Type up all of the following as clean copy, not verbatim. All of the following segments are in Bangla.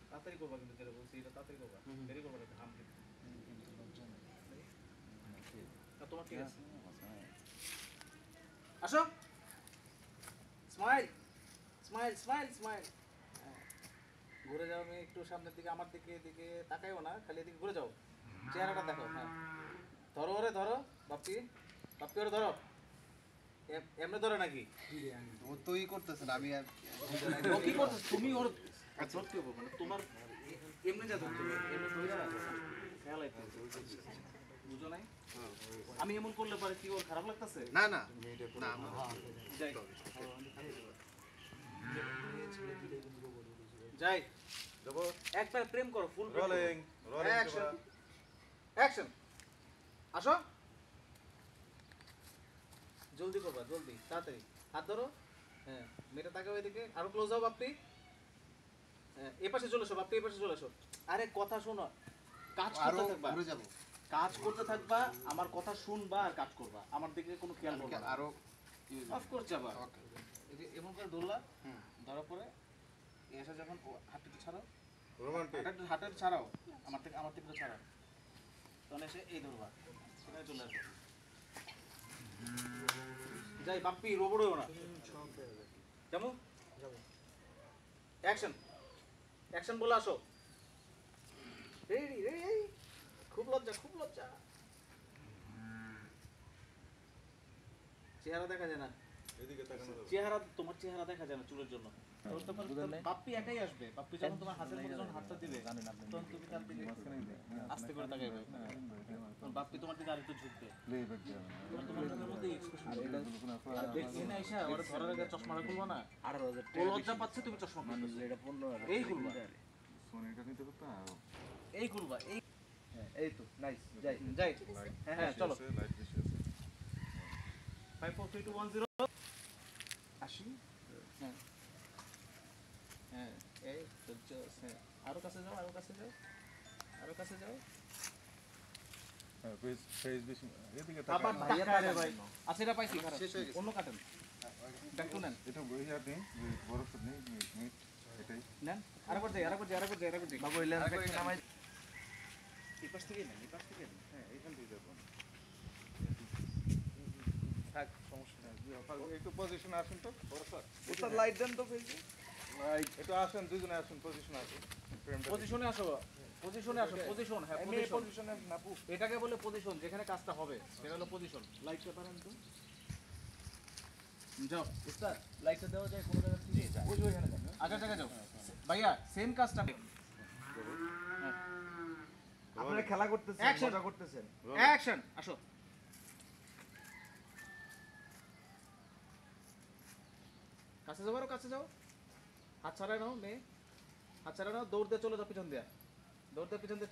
তাড়াতাড়ি করবা কিন্তু যেটা বলছি এটা তাড়াতাড়ি করবা দেরি করবা না হাম দিতে তোমার ঠিক আছে আসো স্মাইল স্মাইল স্মাইল স্মাইল ঘুরে যাও আমি একটু সামনের দিকে আমার দিকে এদিকে তাকাইও না খালি এদিকে ঘুরে যাও চেহারাটা দেখো হ্যাঁ ধরো ওরে ধরো বাপ্পি বাপ্পি ওরে ধরো এমনি ধরে নাকি ও তো ই করতেছে না আমি ও কি করছিস তুমি ওর ধরতে হবে মানে তোমার এমনি যা ধরতে হবে এমনি ধরে খেয়াল আইতে বুঝো নাই আমি এমন করলে পারে কি ওর খারাপ লাগতেছে না না না যাই যাই দেবো একবার প্রেম করো ফুল রোলিং রোলিং অ্যাকশন অ্যাকশন আসো জলদি করবা জলদি তাড়াতাড়ি হাত ধরো হ্যাঁ মেয়েটা তাকাও এদিকে আরো ক্লোজ হও বাপ্পি হ্যাঁ এই পাশে চলে এসো বাপ্পি এই পাশে চলে এসো আরে কথা শোনো কাজ করতে থাকবা ঘুরে যাব কাজ করতে থাকবা আমার কথা শুনবা আর কাজ করবা আমার দিকে কোনো খেয়াল করবা না আরো অফ কোর্স যাবা এই যে এমন করে ধরলা ধরার পরে এসে যখন হাতটা একটু ছাড়াও রোমান্টিক হাতটা ছাড়াও আমার থেকে ছাড়াও তখন এসে এই ধরবা সেখানে চলে আসবে যাই বাপ্পি রোবট হইও না যাবো অ্যাকশন অ্যাকশন বলে আসো রেডি রেডি খুব লজ্জা চেহারা দেখা যায় না চেহারা তোমার চেহারা দেখা যায় না চুলের জন্য বাপ্পি একাই আসবে বাপ্পি যখন তোমার হাতের মধ্যে যখন হাতটা দিবে তখন তুমি তার দিকে আস্তে করে তাকাইবে তখন বাপ্পি তোমার দিকে আরেকটু ঝুঁকবে তোমার মুখের মধ্যে এক্সপ্রেশন দেখছি না আইসা ওর ধরার আগে চশমাটা খুলবা না আর ও লজ্জা পাচ্ছে তুমি চশমা খুলবে এটা 15 এই খুলবা সোনিটা নিতে করতে এই খুলবা এই তো নাইস যাই যাই হ্যাঁ চলো 5 4 3 2 1 0 আসি হ্যাঁ হ্যাঁ এই তো হ্যাঁ আরো কাছে যাও হ্যাঁ ফেস বেশি এদিকে তাকান ভাইয়া রে ভাই আচ্ছা এটা পাইছি অন্য কাটেন ব্যাক টু নেন এটা বইয়া নেই বড় ফুট নেই এটাই নেন আরেকবার যাই বাবু এই লেন্স ব্যাক নামাই এই পাশ থেকে হ্যাঁ এইখান থেকে যাবো থাক সমস্যা নাই একটু পজিশনে আসুন তো ওস্তাদ লাইট দেন তো ফেসে লাইট একটু আসেন দুজনে আসুন পজিশনে আসুন পজিশনে আসো পজিশন হ্যাঁ পজিশনে নাপু এটাকে বলে পজিশন যেখানে কাজটা হবে সেটা হলো পজিশন লাইটটা পারেন তো যাও ওস্তাদ লাইটটা দেওয়া যায় কোন জায়গা থেকে ওই ওইখানে যাও আগের জায়গায় যাও ভাইয়া সেম কাজটা আপনারা খেলা করতেছেন মজা করতেছেন অ্যাকশন আসো কাছে যাও হাত ছাড়ায় নাও দৌড় দিয়ে চলে যাও পিছন দিয়ে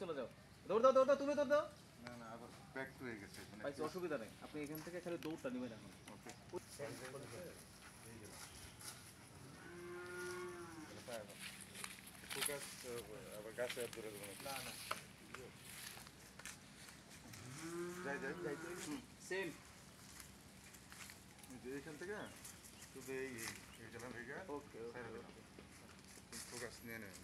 চলে যাও দৌড় দাও তুমি দৌড় দাও না না আবার ব্যাক টু হয়ে গেছে পাইছি অসুবিধা নেই আপনি এখান থেকে খালি দৌড়টা নেবেন এখন ওকে ফোকাস আবার গাছে ধরে দেব না যাই সেম এখান থেকে শুধু এই গেলাম ওকে ফোকাস নিয়ে নেন